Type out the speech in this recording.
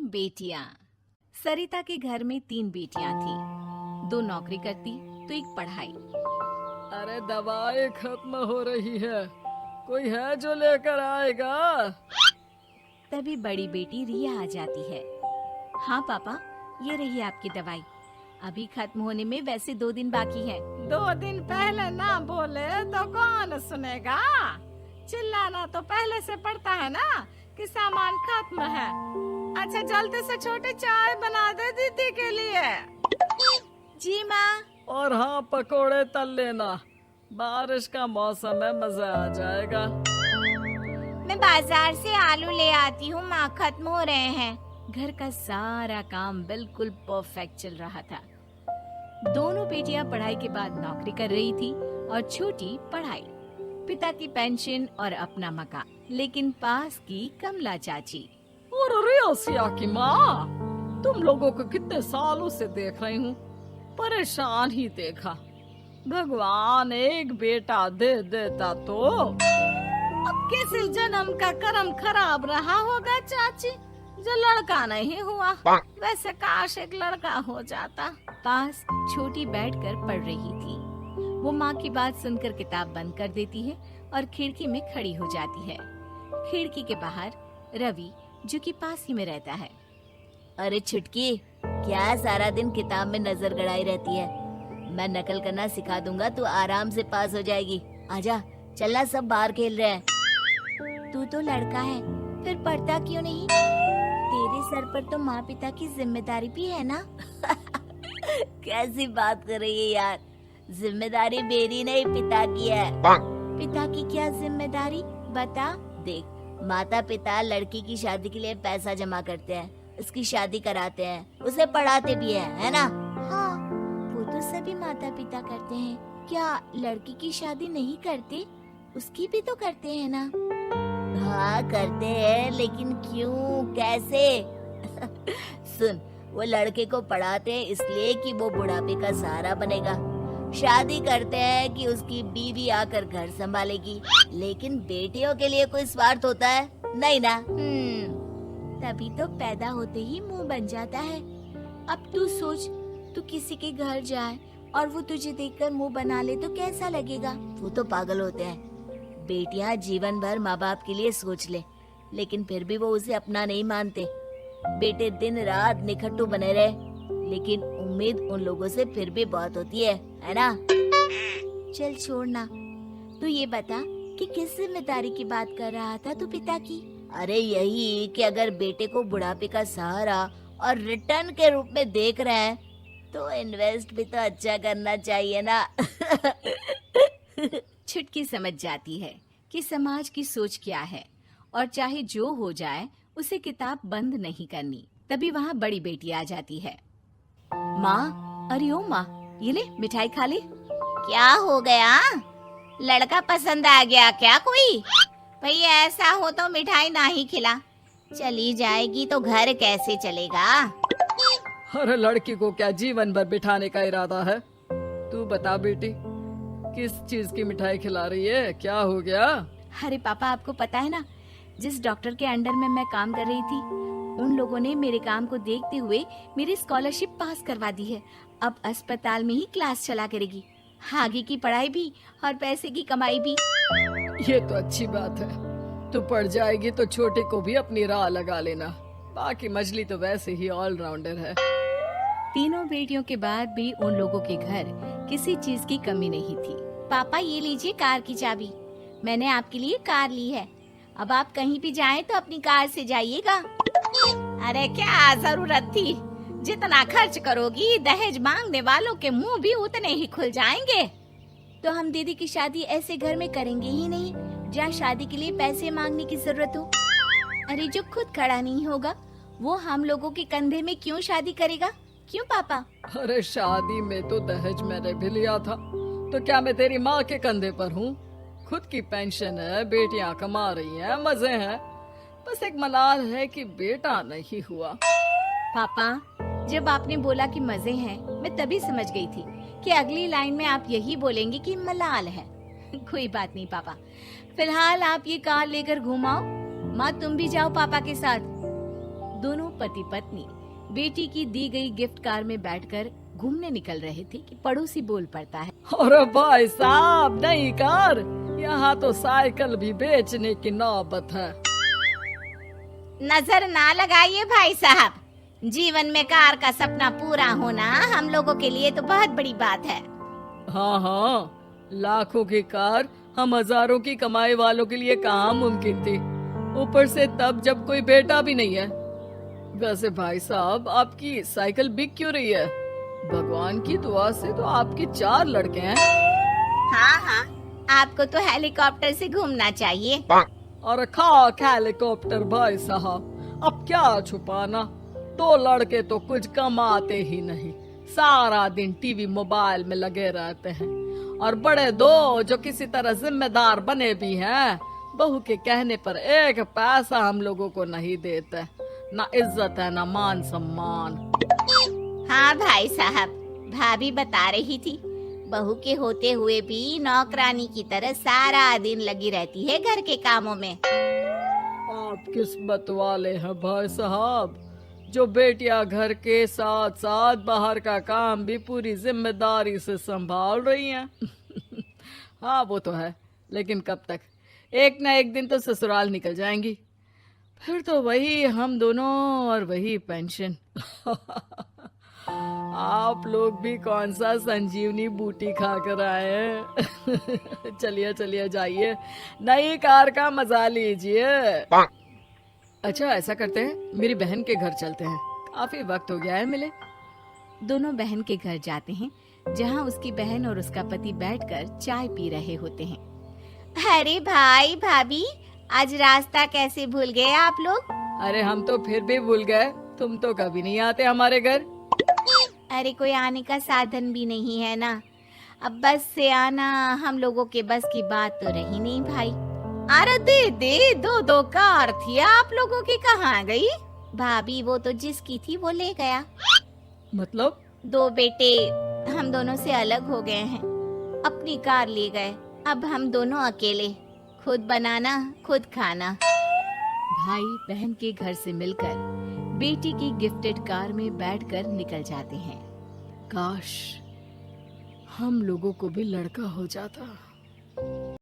बेटियां। सरिता के घर में 3 बेटियां थी। 2 नौकरी करती तो एक पढ़ाई। अरे दवाई खत्म हो रही है, कोई है जो लेकर आएगा? तभी बड़ी बेटी रिया आ जाती है। हाँ पापा, ये रही आपकी दवाई। अभी खत्म होने में वैसे 2 दिन बाकी है। 2 दिन पहले ना बोले तो कौन सुनेगा? चिल्लाना तो पहले से पड़ता है ना कि सामान खत्म है। अच्छा जल्दी से छोटी चाय बना दे दीदी के लिए। जी माँ। और हाँ, पकोड़े तल लेना, बारिश का मौसम है, मजा आ जाएगा। मैं बाजार से आलू ले आती हूँ माँ, खत्म हो रहे हैं। घर का सारा काम बिल्कुल परफेक्ट चल रहा था। दोनों बेटियां पढ़ाई के बाद नौकरी कर रही थी और छोटी पढ़ाई, पिता की पेंशन और अपना मकान। लेकिन पास की कमला चाची। और रियासिया की माँ, तुम लोगों को कितने सालों से देख रही हूँ, परेशान ही देखा। भगवान एक बेटा दे देता तो। अब किसी जन्म का कर्म खराब रहा होगा चाची, जो लड़का नहीं हुआ। वैसे काश एक लड़का हो जाता। पास छोटी बैठकर पढ़ रही थी। वो माँ की बात सुनकर किताब बंद कर देती है और खिड़की में खड़ी हो जाती है। खिड़की के बाहर रवि, जो कि पास ही में रहता है। अरे छुटकी, क्या सारा दिन किताब में नजर गड़ाई रहती है? मैं नकल करना सिखा दूंगा, तू आराम से पास हो जाएगी। आजा, चलना, सब बाहर खेल रहे हैं। तू तो लड़का है, फिर पढ़ता क्यों नहीं? तेरे सर पर तो माँ पिता की जिम्मेदारी भी है ना? कैसी बात कर रही है यार? जिम्मेदारी मेरी नहीं, पिता की है। पिता की क्या जिम्मेदारी, बता। देख, माता पिता लड़की की शादी के लिए पैसा जमा करते हैं, उसकी शादी कराते हैं, उसे पढ़ाते भी है ना? हाँ, वो तो सभी माता पिता करते हैं। क्या लड़की की शादी नहीं करते? उसकी भी तो करते हैं ना? हाँ करते हैं, लेकिन क्यों, कैसे? सुन, वो लड़के को पढ़ाते हैं इसलिए कि वो बुढ़ापे का सहारा बनेगा। शादी करते हैं कि उसकी बीवी आकर घर संभालेगी। लेकिन बेटियों के लिए कोई स्वार्थ होता है? नहीं ना। तभी तो पैदा होते ही मुंह बन जाता है। अब तू सोच, तू किसी के घर जाए और वो तुझे देखकर मुंह बना ले तो कैसा लगेगा? वो तो पागल होते हैं। बेटियां जीवन भर माँ बाप के लिए सोच ले, लेकिन फिर भी वो उसे अपना नहीं मानते। बेटे दिन रात निखट्टू बने रहे, लेकिन उम्मीद उन लोगों से फिर भी बहुत होती है ना? चल छोड़ना, तू ये बता कि किस जिम्मेदारी की बात कर रहा था तू पिता की? अरे यही कि अगर बेटे को बुढ़ापे का सहारा और रिटर्न के रूप में देख रहे हैं, तो इन्वेस्ट भी तो अच्छा करना चाहिए ना। छुटकी समझ जाती है कि समाज की सोच क्या है और चाहे जो हो जाए उसे किताब बंद नहीं करनी। तभी वहाँ बड़ी बेटी आ जाती है। माँ, अरे ओ माँ, ये ले मिठाई खा ले। क्या हो गया? लड़का पसंद आ गया क्या कोई? भैया ऐसा हो तो मिठाई ना ही खिला, चली जाएगी तो घर कैसे चलेगा? अरे लड़की को क्या जीवन भर बिठाने का इरादा है? तू बता बेटी, किस चीज की मिठाई खिला रही है? क्या हो गया? अरे पापा, आपको पता है ना, जिस डॉक्टर के अंडर में मैं काम कर रही थी, उन लोगों ने मेरे काम को देखते हुए मेरी स्कॉलरशिप पास करवा दी है। अब अस्पताल में ही क्लास चला करेगी, आगे की पढ़ाई भी और पैसे की कमाई भी। ये तो अच्छी बात है। तू पढ़ जाएगी तो छोटे को भी अपनी राह लगा लेना। बाकी मछली तो वैसे ही ऑलराउंडर है। तीनों बेटियों के बाद भी उन लोगों के घर किसी चीज की कमी नहीं थी। पापा, ये लीजिए कार की चाबी, मैंने आपके लिए कार ली है। अब आप कहीं भी जाएं तो अपनी कार से जाइएगा। अरे क्या जरूरत थी? जितना खर्च करोगी दहेज मांगने वालों के मुंह भी उतने ही खुल जाएंगे। तो हम दीदी की शादी ऐसे घर में करेंगे ही नहीं जहाँ शादी के लिए पैसे मांगने की जरूरत हो। अरे जो खुद खड़ा नहीं होगा वो हम लोगों के कंधे में क्यों शादी करेगा? क्यों पापा? अरे शादी में तो दहेज मैंने भी लिया था, तो क्या मैं तेरी माँ के कंधे पर हूँ? खुद की पेंशन है, बेटियां कमा रही हैं, मजे हैं। बस एक मलाल है कि बेटा नहीं हुआ। पापा, जब आपने बोला कि मजे हैं, मैं तभी समझ गई थी कि अगली लाइन में आप यही बोलेंगे कि मलाल है। कोई बात नहीं पापा, फिलहाल आप ये कार लेकर घुमाओ। माँ, तुम भी जाओ पापा के साथ। दोनों पति पत्नी बेटी की दी गई गिफ्ट कार में बैठकर घूमने निकल रहे थे कि पड़ोसी बोल पड़ता है। अरे भाई साहब, नई कार, यहाँ तो साइकिल भी बेचने की नौबत है। नजर ना लगाइए भाई साहब, जीवन में कार का सपना पूरा होना हम लोगों के लिए तो बहुत बड़ी बात है। हाँ हाँ, लाखों की कार हम हजारों की कमाई वालों के लिए कहाँ मुमकिन थी, ऊपर से तब जब कोई बेटा भी नहीं है। वैसे भाई साहब, आपकी साइकिल बिक क्यों रही है? भगवान की दुआ से तो आपके 4 लड़के हैं। हाँ हाँ, आपको तो हेलीकॉप्टर से घूमना चाहिए। और खाक हेलीकॉप्टर भाई साहब, अब क्या छुपाना, 2 लड़के तो कुछ कमाते ही नहीं, सारा दिन टीवी मोबाइल में लगे रहते हैं। और बड़े 2 जो किसी तरह जिम्मेदार बने भी हैं, बहू के कहने पर 1 पैसा हम लोगों को नहीं देते, ना इज्जत है ना मान सम्मान। हाँ भाई साहब, भाभी बता रही थी, बहू के होते हुए भी नौकरानी की तरह सारा दिन लगी रहती है घर के कामों में। आप किस्मत वाले हैं भाई साहब, जो बेटियां घर के साथ साथ बाहर का काम भी पूरी जिम्मेदारी से संभाल रही हैं। हाँ वो तो है, लेकिन कब तक? एक ना एक दिन तो ससुराल निकल जाएंगी, फिर तो वही हम दोनों और वही पेंशन। आप लोग भी कौन सा संजीवनी बूटी खा कर आए हैं। चलिए चलिए जाइए, नई कार का मजा लीजिए। अच्छा ऐसा करते हैं, मेरी बहन के घर चलते हैं, काफी वक्त हो गया है मिले। दोनों बहन के घर जाते हैं, जहाँ उसकी बहन और उसका पति बैठकर चाय पी रहे होते हैं। अरे भाई भाभी, आज रास्ता कैसे भूल गए आप लोग? अरे हम तो फिर भी भूल गए, तुम तो कभी नहीं आते हमारे घर। अरे कोई आने का साधन भी नहीं है ना, अब बस से आना हम लोगों के बस की बात तो रही नहीं भाई। अरे दे 2 कार थी, आप लोगों की कहाँ गई? भाभी वो तो जिसकी थी वो ले गया। मतलब? 2 बेटे हम दोनों से अलग हो गए हैं, अपनी कार ले गए, अब हम दोनों अकेले, खुद बनाना खुद खाना। भाई बहन के घर से मिलकर बेटी की गिफ्टेड कार में बैठकर निकल जाते हैं। काश हम लोगों को भी लड़का हो जाता।